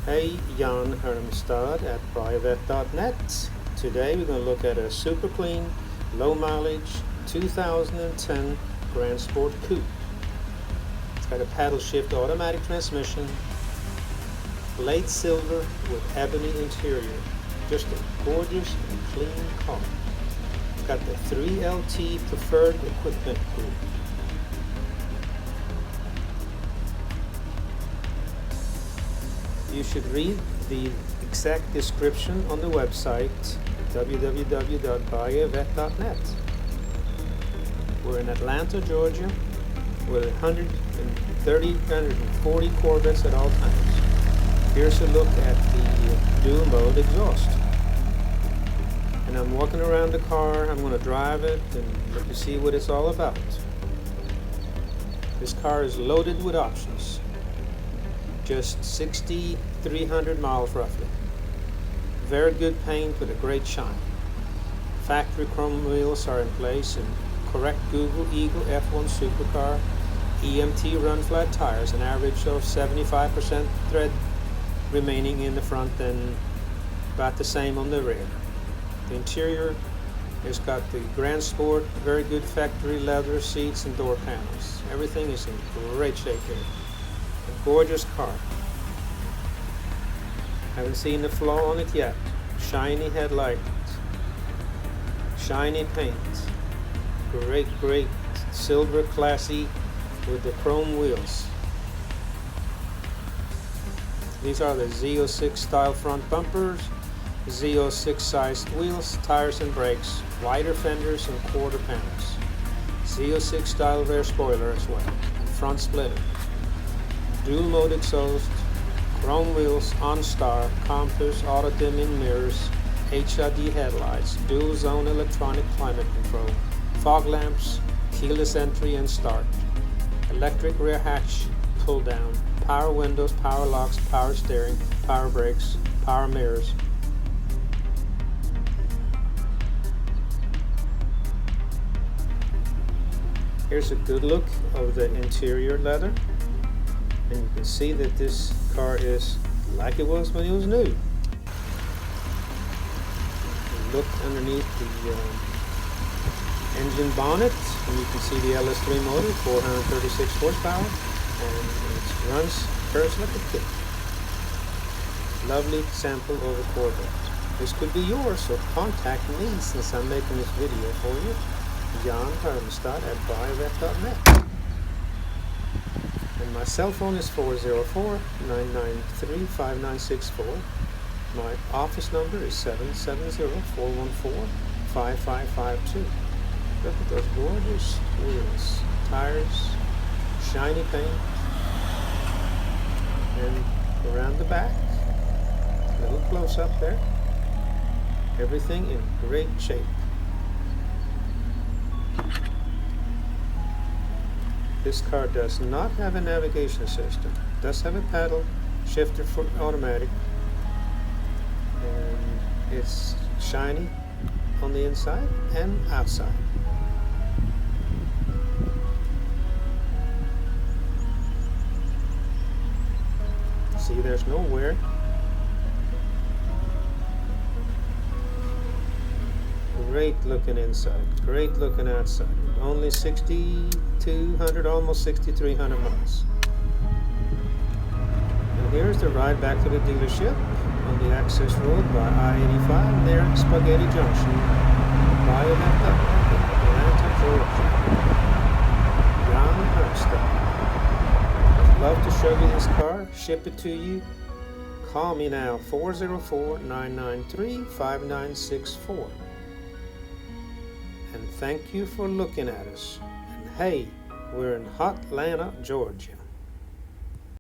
Hey, Jan Hermstad at Buyavette.net. Today we're going to look at a super clean, low mileage 2010 Grand Sport Coupe. It's got a paddle shift automatic transmission, plate silver with ebony interior. Just a gorgeous and clean car. It's got the 3LT preferred equipment group. You should read the exact description on the website www.buyavette.net. We're in Atlanta, Georgia, with 140 Corvettes at all times. Here's a look at the dual mode exhaust. And I'm walking around the car. I'm going to drive it and let you see what it's all about. This car is loaded with options. Just 6,300 miles roughly. Very good paint with a great shine. Factory chrome wheels are in place and correct Google Eagle F1 Supercar EMT runflat tires, an average of 75% tread remaining in the front and about the same on the rear. The interior has got the Grand Sport, very good factory leather seats and door panels. Everything is in great shape here. A gorgeous car. Haven't seen the flaw on it yet. Shiny headlight, shiny paint, great silver classy with the chrome wheels. These are the Z06 style front bumpers, Z06 sized wheels, tires and brakes, wider fenders and quarter panels. Z06 style rear spoiler as well, front splitter. Dual mode exhaust, chrome wheels, OnStar, compass, auto dimming mirrors, HID headlights, dual zone electronic climate control, fog lamps, keyless entry and start, electric rear hatch pull down, power windows, power locks, power steering, power brakes, power mirrors. Here's a good look of the interior leather. And you can see that this car is like it was when it was new. Look underneath the engine bonnet and you can see the LS3 motor, 436 horsepower, and it runs first like a kid. Lovely sample of a Corvette. This could be yours, so contact me since I'm making this video for you. Jan Hermstad at Buyavette.net. And my cell phone is 404-993-5964. My office number is 770-414-5552. Look at those gorgeous wheels, tires, shiny paint, and around the back, a little close up there. Everything in great shape. This car does not have a navigation system. It does have a paddle shifter for automatic, and it's shiny on the inside and outside. See, there's no wear. Great looking inside, great looking outside. Only 6,200, almost 6,300 miles. And here's the ride back to the dealership on the access road by I-85 near Spaghetti Junction, Buyavette, Atlanta, Georgia. Jan Hermstad. I'd love to show you this car, ship it to you. Call me now, 404-993-5964. And thank you for looking at us. And hey, we're in Hotlanta, Georgia.